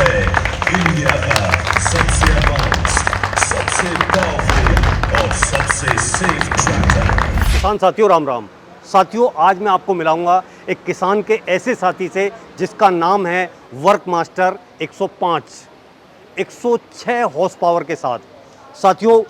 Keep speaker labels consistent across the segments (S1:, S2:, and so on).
S1: पे इंडिया का सबसे एडवांस, सबसे पावरफुल और सबसे सेफ ट्रैक्टर।
S2: किसान साथियों राम राम। साथियों आज मैं आपको मिलाऊंगा एक किसान के ऐसे साथी से जिसका नाम है वर्कमास्टर 105 106 हॉर्स पावर के साथ। साथियों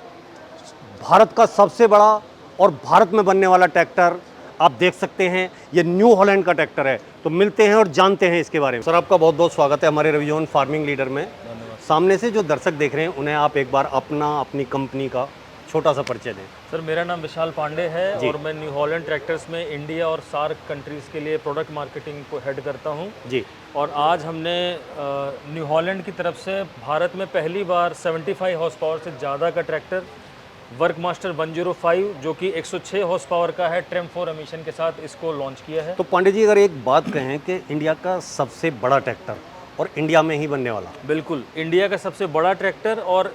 S2: भारत का सबसे बड़ा और भारत में बनने वाला ट्रैक्टर आप देख सकते हैं, ये न्यू हॉलैंड का ट्रैक्टर है। तो मिलते हैं और जानते हैं इसके बारे में। सर आपका बहुत बहुत स्वागत है हमारे रविजोन फार्मिंग लीडर में। सामने से जो दर्शक देख रहे हैं उन्हें आप एक बार अपनी कंपनी का छोटा सा परिचय दें।
S3: सर मेरा नाम विशाल पांडे है और मैं न्यू हॉलैंड ट्रैक्टर्स में इंडिया और सार्क कंट्रीज़ के लिए प्रोडक्ट मार्केटिंग को हेड करता हूं
S2: जी।
S3: और आज हमने न्यू हॉलैंड की तरफ से भारत में पहली बार 75 हॉर्स पावर से ज़्यादा का ट्रैक्टर वर्कमास्टर 105 जो कि 106 हॉर्स पावर का है ट्रिम 4 एमिशन के साथ इसको लॉन्च किया है।
S2: तो पांडे जी अगर एक बात कहें कि इंडिया का सबसे बड़ा ट्रैक्टर और इंडिया में ही बनने वाला।
S3: बिल्कुल, इंडिया का सबसे बड़ा ट्रैक्टर और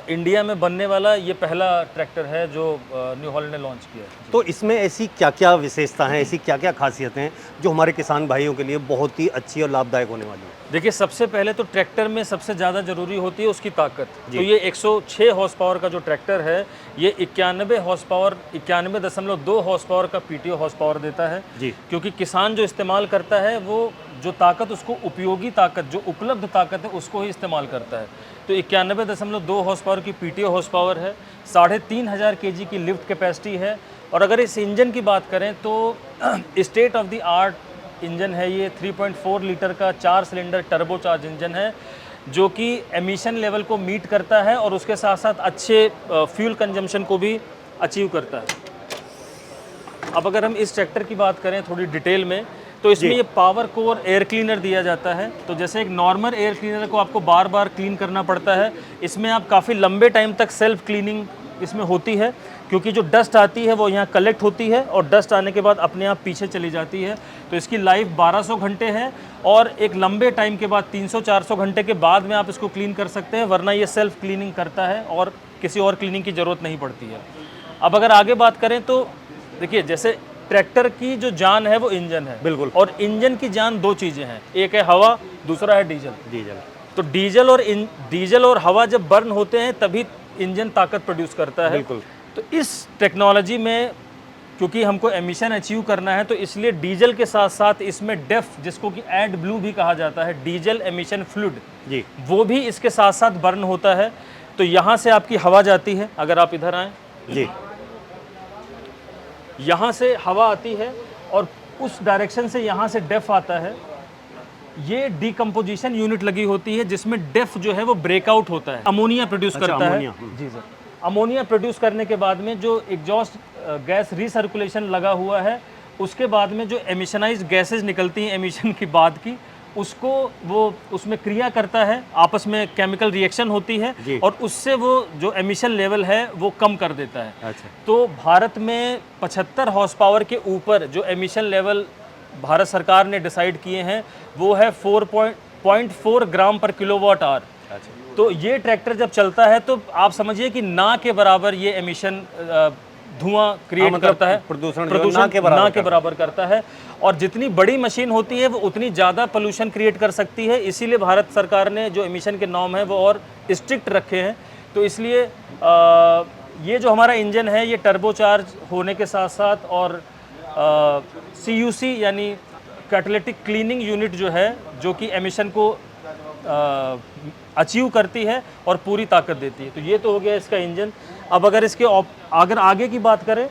S3: इंडिया में बनने वाला ये पहला ट्रैक्टर है जो न्यू हॉलैंड ने लॉन्च किया है।
S2: तो इसमें ऐसी क्या क्या विशेषता हैं, ऐसी क्या क्या खासियतें हैं जो हमारे किसान भाइयों के लिए बहुत ही अच्छी और लाभदायक होने वाली है?
S3: देखिए सबसे पहले तो ट्रैक्टर में सबसे ज़्यादा ज़रूरी होती है उसकी ताकत। तो ये 106 हॉर्स पावर का जो ट्रैक्टर है ये 91 हॉर्स पावर 91.2 हॉर्स पावर का पीटीओ हॉर्स पावर देता है
S2: जी।
S3: क्योंकि किसान जो इस्तेमाल करता है वो जो ताकत उसको उपयोगी ताकत जो उपलब्ध ताकत है उसको ही इस्तेमाल करता है। तो 91.2 हॉर्स पावर की पीटीओ हॉर्स पावर है, 3500 केजी की लिफ्ट कैपेसिटी है। और अगर इस इंजन की बात करें तो state of the art engine है ये। 3.4 लीटर का 4 सिलेंडर टर्बोचार्ज इंजन है जो कि एमिशन लेवल को मीट करता है और उसके साथ साथ अच्छे फ्यूल कंजम्पशन को भी अचीव करता है। अब अगर हम इस ट्रैक्टर की बात करें थोड़ी डिटेल में तो इसमें ये पावर कोर एयर क्लीनर दिया जाता है। तो जैसे एक नॉर्मल एयर क्लीनर को आपको बार बार क्लीन करना पड़ता है, इसमें आप काफ़ी लंबे टाइम तक सेल्फ क्लीनिंग इसमें होती है क्योंकि जो डस्ट आती है वो यहाँ कलेक्ट होती है और डस्ट आने के बाद अपने आप पीछे चली जाती है। तो इसकी लाइफ 1200 घंटे है और एक लंबे टाइम के बाद 300-400 घंटे के बाद में आप इसको क्लीन कर सकते हैं, वरना ये सेल्फ क्लीनिंग करता है और किसी और क्लीनिंग की ज़रूरत नहीं पड़ती है। अब अगर आगे बात करें तो देखिए जैसे ट्रैक्टर की जो जान है वो इंजन है।
S2: बिल्कुल।
S3: और इंजन की जान दो चीज़ें हैं, एक है हवा, दूसरा है डीजल। तो डीजल और हवा जब बर्न होते हैं तभी इंजन ताकत प्रोड्यूस करता है।
S2: बिल्कुल।
S3: तो इस टेक्नोलॉजी में क्योंकि हमको एमिशन अचीव करना है तो इसलिए डीजल के साथ साथ इसमें डेफ जिसको कि एड ब्लू भी कहा जाता है, डीजल एमिशन फ्लूइड
S2: जी,
S3: वो भी इसके साथ साथ बर्न होता है। तो यहाँ से आपकी हवा जाती है, अगर आप इधर आएँ
S2: जी,
S3: यहाँ से हवा आती है और उस डायरेक्शन से यहाँ से डेफ आता है। ये डिकम्पोजिशन यूनिट लगी होती है जिसमें डेफ जो है वो ब्रेकआउट होता है, अमोनिया प्रोड्यूस करता
S2: अमोनिया।
S3: है। जी सर। अमोनिया प्रोड्यूस करने के बाद में जो एग्जॉस्ट गैस रिसर्कुलेशन लगा हुआ है उसके बाद में जो एमिशनाइज्ड गैसेज निकलती हैं एमिशन की बाद की, उसको वो उसमें क्रिया करता है, आपस में केमिकल रिएक्शन होती है और उससे वो जो एमिशन लेवल है वो कम कर देता है।
S2: अच्छा।
S3: तो भारत में 75 हॉर्स पावर के ऊपर जो एमिशन लेवल भारत सरकार ने डिसाइड किए हैं वो है 4.4 ग्राम पर किलोवाट आवर।
S2: अच्छा।
S3: तो ये ट्रैक्टर जब चलता है तो आप समझिए कि ना के बराबर ये एमिशन धुआं क्रिएट करता है,
S2: प्रदूषण
S3: ना के बराबर करता है। और जितनी बड़ी मशीन होती है वो उतनी ज़्यादा पोल्यूशन क्रिएट कर सकती है, इसीलिए भारत सरकार ने जो एमिशन के नॉर्म है वो और स्ट्रिक्ट रखे हैं। तो इसलिए ये जो हमारा इंजन है ये टर्बोचार्ज होने के साथ साथ और CUC यानी कैटालिटिक क्लीनिंग यूनिट जो है जो कि एमिशन को अचीव करती है और पूरी ताकत देती है। तो ये तो हो गया इसका इंजन। अब अगर इसके अगर आगे की बात करें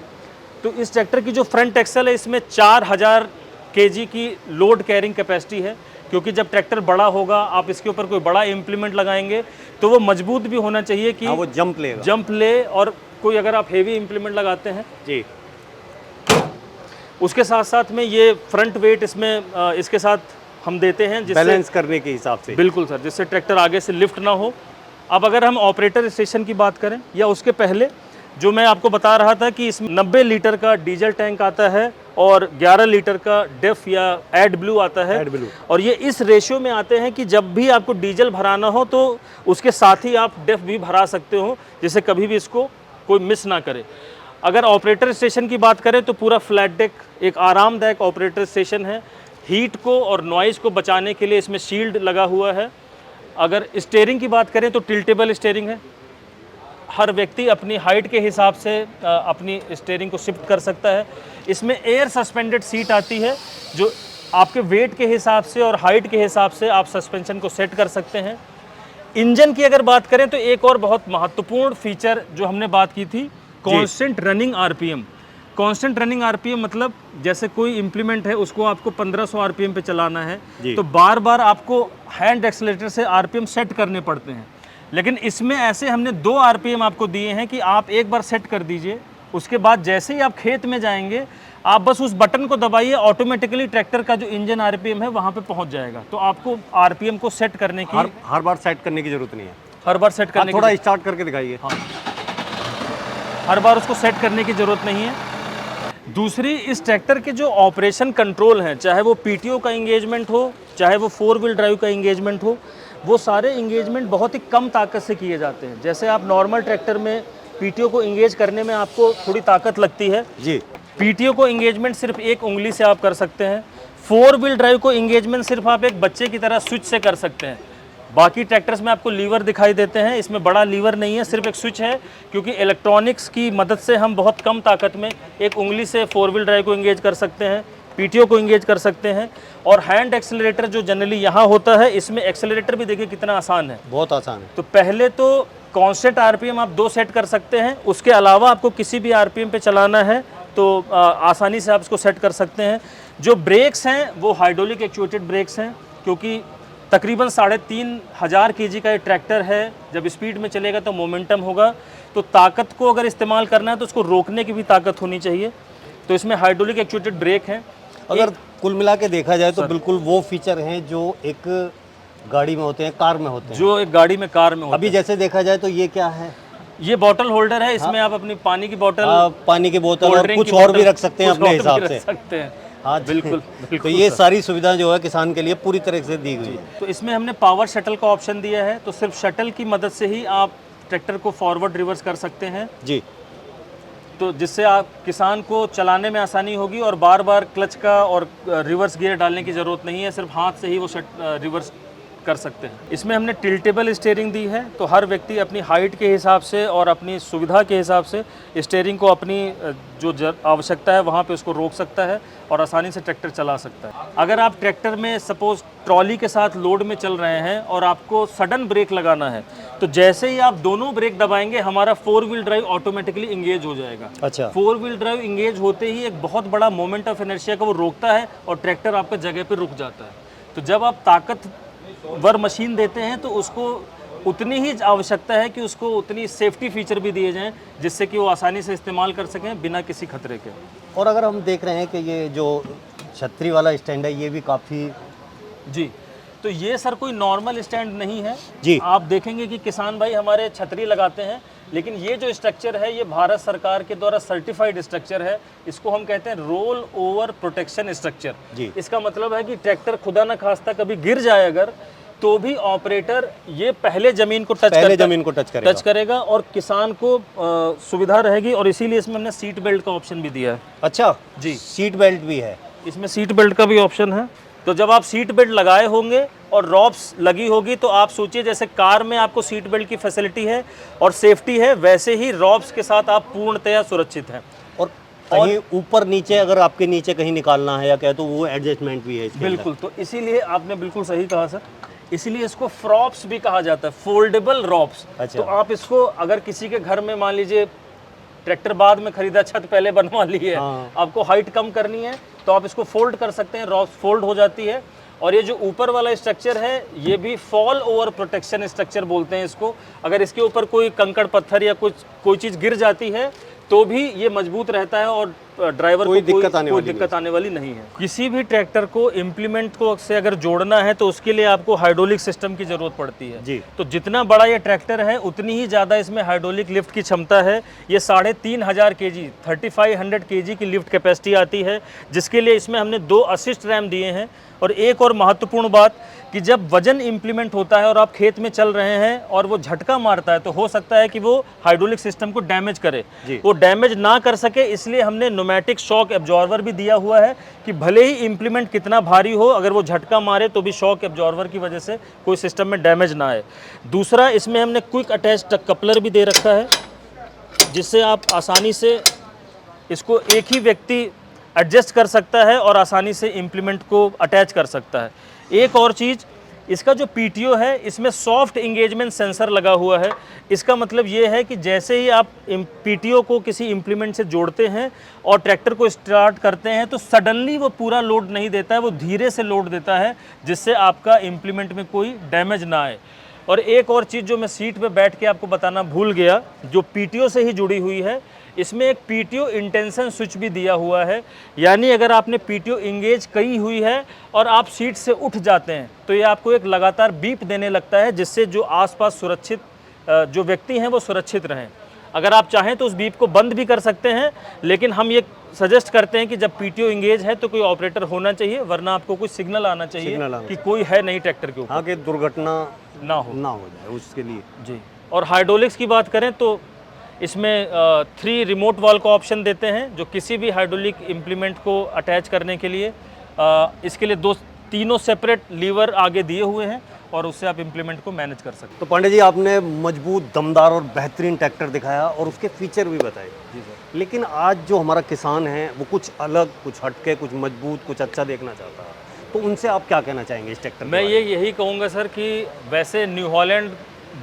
S3: तो इस ट्रैक्टर की जो फ्रंट एक्सल है इसमें 4000 केजी की लोड कैरिंग कैपेसिटी है क्योंकि जब ट्रैक्टर बड़ा होगा आप इसके ऊपर कोई बड़ा इम्प्लीमेंट लगाएंगे तो वो मजबूत भी होना चाहिए कि
S2: वो जंप ले। और
S3: कोई अगर आप हेवी इम्प्लीमेंट लगाते हैं
S2: जी
S3: उसके साथ साथ में ये फ्रंट वेट इसमें इसके साथ हम देते हैं जिससे
S2: बैलेंस करने के हिसाब से।
S3: बिल्कुल सर, जिससे ट्रैक्टर आगे से लिफ्ट ना हो। अब अगर हम ऑपरेटर स्टेशन की बात करें या उसके पहले जो मैं आपको बता रहा था कि इसमें 90 लीटर का डीजल टैंक आता है और 11 लीटर का डेफ या एड ब्लू आता है। और ये इस रेशियो में आते हैं कि जब भी आपको डीजल भराना हो तो उसके साथ ही आप डेफ भी भरा सकते हो, जिससे कभी भी इसको कोई मिस ना करे। अगर ऑपरेटर स्टेशन की बात करें तो पूरा फ्लैट डेक एक आरामदायक ऑपरेटर स्टेशन है। हीट को और नॉइज़ को बचाने के लिए इसमें शील्ड लगा हुआ है अगर स्टीयरिंग की बात करें तो टिल्टेबल स्टीयरिंग है, हर व्यक्ति अपनी हाइट के हिसाब से अपनी स्टीयरिंग को शिफ्ट कर सकता है। इसमें एयर सस्पेंडेड सीट आती है जो आपके वेट के हिसाब से और हाइट के हिसाब से आप सस्पेंशन को सेट कर सकते हैं। इंजन की अगर बात करें तो एक और बहुत महत्वपूर्ण फीचर जो हमने बात की थी, constant running RPM. Constant running RPM मतलब जैसे कोई इंप्लीमेंट है उसको आपको 1500 आरपीएम पे चलाना है तो बार बार आपको हैंड एक्सेलरेटर से आरपीएम सेट करने पड़ते हैं, लेकिन इसमें ऐसे हमने 2 आरपीएम आपको दिए हैं कि आप एक बार सेट कर दीजिए, उसके बाद जैसे ही आप खेत में जाएंगे आप बस उस बटन को दबाइए, ऑटोमेटिकली ट्रैक्टर का जो इंजन आरपीएम है वहाँ पे पहुँच जाएगा। तो आपको आरपीएम को सेट करने की
S2: हर बार सेट करने की जरूरत नहीं है,
S3: हर बार सेट करने
S2: थोड़ा स्टार्ट करके दिखाइए।
S3: हाँ, हर बार उसको सेट करने की ज़रूरत नहीं है। दूसरी, इस ट्रैक्टर के जो ऑपरेशन कंट्रोल हैं, चाहे वो पीटीओ का इंगेजमेंट हो, चाहे वो 4 व्हील ड्राइव का इंगेजमेंट हो, वो सारे इंगेजमेंट बहुत ही कम ताकत से किए जाते हैं। जैसे आप नॉर्मल ट्रैक्टर में पीटीओ को इंगेज करने में आपको थोड़ी ताकत लगती है
S2: जी,
S3: पीटीओ को इंगेजमेंट सिर्फ एक उंगली से आप कर सकते हैं। 4 व्हील ड्राइव को इंगेजमेंट सिर्फ आप एक बच्चे की तरह स्विच से कर सकते हैं। बाकी ट्रैक्टर्स में आपको लीवर दिखाई देते हैं, इसमें बड़ा लीवर नहीं है, सिर्फ एक स्विच है, क्योंकि इलेक्ट्रॉनिक्स की मदद से हम बहुत कम ताकत में एक उंगली से 4 व्हील ड्राइव को इंगेज कर सकते हैं, पीटीओ को इंगेज कर सकते हैं। और हैंड एक्सेलरेटर जो जनरली यहाँ होता है, इसमें एक्सेलरेटर भी देखिए कितना आसान है,
S2: बहुत आसान है।
S3: तो पहले तो कांस्टेंट आरपीएम आप 2 सेट कर सकते हैं, उसके अलावा आपको किसी भी आरपीएम पे चलाना है तो आसानी से आप इसको सेट कर सकते हैं। जो ब्रेक्स हैं वो हाइड्रोलिक एक्चुएटेड ब्रेक्स हैं, क्योंकि तकरीबन 3500 केजी का ये ट्रैक्टर है, जब स्पीड में चलेगा तो मोमेंटम होगा, तो ताकत को अगर इस्तेमाल करना है तो उसको रोकने की भी ताकत होनी चाहिए, तो इसमें हाइड्रोलिक एक्चुएटेड ब्रेक हैं।
S2: अगर कुल मिला के देखा जाए तो बिल्कुल वो फीचर हैं जो एक गाड़ी में होते हैं, कार में होते हैं,
S3: जो एक गाड़ी में, कार में होते
S2: अभी जैसे देखा जाए तो ये क्या है,
S3: ये बॉटल होल्डर है, इसमें आप अपनी पानी की बोतल,
S2: पानी की बोतल
S3: कोल्ड
S2: और
S3: ड्रिंक
S2: कुछ
S3: की
S2: और
S3: बोतल,
S2: भी रख सकते हैं
S3: कुछ
S2: अपने
S3: और भी
S2: हिसाब
S3: रख
S2: से।
S3: सकते हैं।
S2: हाँ
S3: बिल्कुल
S2: तो
S3: बिल्कुल
S2: ये
S3: सर।
S2: सारी सुविधा जो है किसान के लिए पूरी तरह से दी गई है।
S3: तो इसमें हमने पावर शटल का ऑप्शन दिया है, तो सिर्फ शटल की मदद से ही आप ट्रैक्टर को फॉरवर्ड रिवर्स कर सकते हैं,
S2: जी,
S3: तो जिससे आप किसान को चलाने में आसानी होगी और बार बार क्लच का और रिवर्स गियर डालने की ज़रूरत नहीं है, सिर्फ हाथ से ही वो रिवर्स कर सकते हैं। इसमें हमने टिल्टेबल स्टीयरिंग दी है, तो हर व्यक्ति अपनी हाइट के हिसाब से और अपनी सुविधा के हिसाब से स्टीयरिंग को अपनी जो आवश्यकता है वहाँ पे उसको रोक सकता है और आसानी से ट्रैक्टर चला सकता है। अगर आप ट्रैक्टर में सपोज ट्रॉली के साथ लोड में चल रहे हैं और आपको सडन ब्रेक लगाना है, तो जैसे ही आप दोनों ब्रेक दबाएंगे हमारा 4 व्हील ड्राइव ऑटोमेटिकली इंगेज हो जाएगा।
S2: अच्छा,
S3: 4 व्हील ड्राइव इंगेज होते ही एक बहुत बड़ा मोमेंट ऑफ इनर्शिया को वो रोकता है और ट्रैक्टर आपके जगह पर रुक जाता है। तो जब आप ताकतवर मशीन देते हैं तो उसको उतनी ही आवश्यकता है कि उसको उतनी सेफ्टी फीचर भी दिए जाएं जिससे कि वो आसानी से इस्तेमाल कर सकें बिना किसी खतरे के।
S2: और अगर हम देख रहे हैं कि ये जो छतरी वाला स्टैंड है ये भी काफ़ी,
S3: जी, तो ये सर कोई नॉर्मल स्टैंड नहीं है
S2: जी,
S3: आप देखेंगे कि किसान भाई हमारे छतरी लगाते हैं, लेकिन ये जो स्ट्रक्चर है ये भारत सरकार के द्वारा सर्टिफाइड स्ट्रक्चर है। इसको हम कहते हैं रोल ओवर प्रोटेक्शन स्ट्रक्चर।
S2: जी,
S3: इसका मतलब है कि ट्रैक्टर खुदा न खास्ता कभी गिर जाए अगर, तो भी ऑपरेटर ये पहले जमीन को टच करेगा और किसान को सुविधा रहेगी, और इसीलिए इसमें हमने सीट बेल्ट का ऑप्शन भी दिया है।
S2: अच्छा
S3: जी,
S2: सीट बेल्ट भी है
S3: इसमें सीट बेल्ट का भी ऑप्शन है। तो जब आप सीट बेल्ट लगाए होंगे और रॉप्स लगी होगी तो आप सोचिए जैसे कार में आपको सीट बेल्ट की फैसिलिटी है और सेफ्टी है, वैसे ही रॉप्स के साथ आप पूर्णतया सुरक्षित हैं।
S2: और कहीं ऊपर नीचे अगर आपके नीचे कहीं निकालना है या कहे तो वो एडजस्टमेंट भी है इसके
S3: बिल्कुल, तो इसीलिए आपने बिल्कुल सही कहा सर, इसीलिए इसको फ्रॉप्स भी कहा जाता है, फोल्डेबल रॉप्स।
S2: अच्छा।
S3: तो आप इसको अगर किसी के घर में मान लीजिए ट्रैक्टर बाद में खरीदा, छत पहले बनवा ली है,
S2: हाँ।
S3: आपको हाइट कम करनी है तो आप इसको फोल्ड कर सकते हैं, रॉप्स फोल्ड हो जाती है। और ये जो ऊपर वाला स्ट्रक्चर है ये भी फॉल ओवर प्रोटेक्शन स्ट्रक्चर बोलते हैं इसको। अगर इसके ऊपर कोई कंकड़ पत्थर या कोई चीज़ गिर जाती है तो भी ये मजबूत रहता है और ड्राइवर को कोई दिक्कत आने वाली नहीं है। किसी भी ट्रैक्टर को इम्प्लीमेंट को से अगर जोड़ना है तो उसके लिए आपको हाइड्रोलिक सिस्टम की ज़रूरत पड़ती है
S2: जी।
S3: तो जितना बड़ा ये ट्रैक्टर है उतनी ही ज़्यादा इसमें हाइड्रोलिक लिफ्ट की क्षमता है। ये 3500 kg 3500 kg की लिफ्ट कैपेसिटी आती है, जिसके लिए इसमें हमने 2 असिस्ट रैम दिए हैं। और एक और महत्वपूर्ण बात कि जब वजन इम्प्लीमेंट होता है और आप खेत में चल रहे हैं और वो झटका मारता है तो हो सकता है कि वो हाइड्रोलिक सिस्टम को डैमेज करे। वो डैमेज ना कर सके इसलिए हमने न्यूमेटिक शॉक एब्जॉर्वर भी दिया हुआ है कि भले ही इम्प्लीमेंट कितना भारी हो, अगर वो झटका मारे तो भी शॉक एब्जॉर्वर की वजह से कोई सिस्टम में डैमेज ना आए। दूसरा, इसमें हमने क्विक अटैच कपलर भी दे रखा है जिससे आप आसानी से इसको एक ही व्यक्ति एडजस्ट कर सकता है और आसानी से इम्प्लीमेंट को अटैच कर सकता है। एक और चीज़, इसका जो पीटीओ है इसमें सॉफ्ट इंगेजमेंट सेंसर लगा हुआ है। इसका मतलब ये है कि जैसे ही आप पीटीओ को किसी इम्प्लीमेंट से जोड़ते हैं और ट्रैक्टर को स्टार्ट करते हैं तो सडनली वो पूरा लोड नहीं देता है, वो धीरे से लोड देता है जिससे आपका इम्प्लीमेंट में कोई डैमेज ना आए। और एक और चीज़ जो मैं सीट पे बैठ के आपको बताना भूल गया, जो पीटीओ से ही जुड़ी हुई है, इसमें एक पीटीओ इंटेंशन स्विच भी दिया हुआ है। यानी अगर आपने पीटीओ इंगेज की हुई है और आप सीट से उठ जाते हैं तो ये आपको एक लगातार बीप देने लगता है जिससे जो आसपास सुरक्षित जो व्यक्ति हैं वो सुरक्षित रहें। अगर आप चाहें तो उस बीप को बंद भी कर सकते हैं, लेकिन हम ये सजेस्ट करते हैं कि जब पीटीओ इंगेज है तो कोई ऑपरेटर होना चाहिए, वरना आपको कोई सिग्नल आना चाहिए कि कोई है नहीं ट्रैक्टर के ऊपर,
S2: आगे दुर्घटना
S3: ना हो
S2: जाए उसके लिए।
S3: जी। और हाइड्रोलिक्स की बात करें तो इसमें 3 रिमोट वाल्व का ऑप्शन देते हैं जो किसी भी हाइड्रोलिक इम्प्लीमेंट को अटैच करने के लिए इसके लिए तीनों सेपरेट लीवर आगे दिए हुए हैं और उससे आप इम्प्लीमेंट को मैनेज कर सकते हैं।
S2: तो पांडे जी, आपने मजबूत, दमदार और बेहतरीन ट्रैक्टर दिखाया और उसके फीचर भी बताए।
S3: जी सर।
S2: लेकिन आज जो हमारा किसान है वो कुछ अलग, कुछ हटके, कुछ मजबूत, कुछ अच्छा देखना चाहता है, तो उनसे आप क्या कहना चाहेंगे इस ट्रैक्टर?
S3: मैं यही कहूँगा सर कि वैसे न्यू हॉलैंड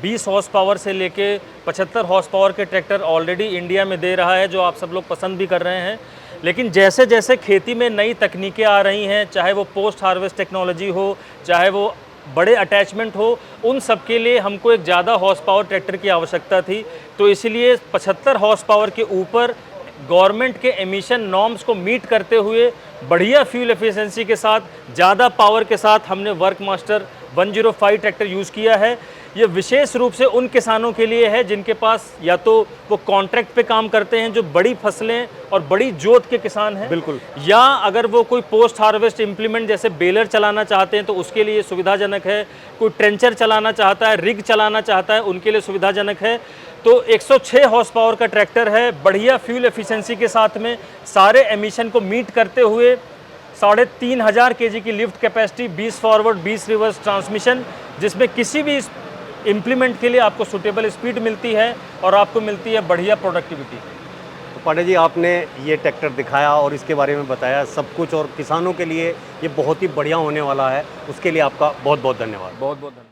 S3: 20 हॉर्स पावर से लेके 75 हॉर्स पावर के ट्रैक्टर ऑलरेडी इंडिया में दे रहा है जो आप सब लोग पसंद भी कर रहे हैं। लेकिन जैसे जैसे खेती में नई तकनीकें आ रही हैं, चाहे वो पोस्ट हार्वेस्ट टेक्नोलॉजी हो, चाहे वो बड़े अटैचमेंट हो, उन सब के लिए हमको एक ज़्यादा हॉर्स पावर ट्रैक्टर की आवश्यकता थी। तो इसलिए 75 हॉर्स पावर के ऊपर गवर्नमेंट के एमिशन नॉर्म्स को मीट करते हुए बढ़िया फ्यूल एफिशिएंसी के साथ, ज़्यादा पावर के साथ हमने वर्कमास्टर 105 ट्रैक्टर यूज़ किया है। ये विशेष रूप से उन किसानों के लिए है जिनके पास या तो वो कॉन्ट्रैक्ट पे काम करते हैं, जो बड़ी फसलें और बड़ी जोत के किसान हैं,
S2: बिल्कुल,
S3: या अगर वो कोई पोस्ट हार्वेस्ट इम्प्लीमेंट जैसे बेलर चलाना चाहते हैं तो उसके लिए सुविधाजनक है। कोई ट्रेंचर चलाना चाहता है, रिग चलाना चाहता है, उनके लिए सुविधाजनक है। तो 106 हॉर्स पावर का ट्रैक्टर है, बढ़िया फ्यूल एफिशिएंसी के साथ में, सारे एमिशन को मीट करते हुए, 3500 kg की lift capacity, 20 forward 20 reverse transmission, जिसमें किसी भी इम्प्लीमेंट के लिए आपको सूटेबल स्पीड मिलती है और आपको मिलती है बढ़िया प्रोडक्टिविटी।
S2: तो पांडे जी, आपने ये ट्रैक्टर दिखाया और इसके बारे में बताया सब कुछ, और किसानों के लिए ये बहुत ही बढ़िया होने वाला है। उसके लिए आपका बहुत बहुत धन्यवाद।
S3: बहुत बहुत धन्यवाद।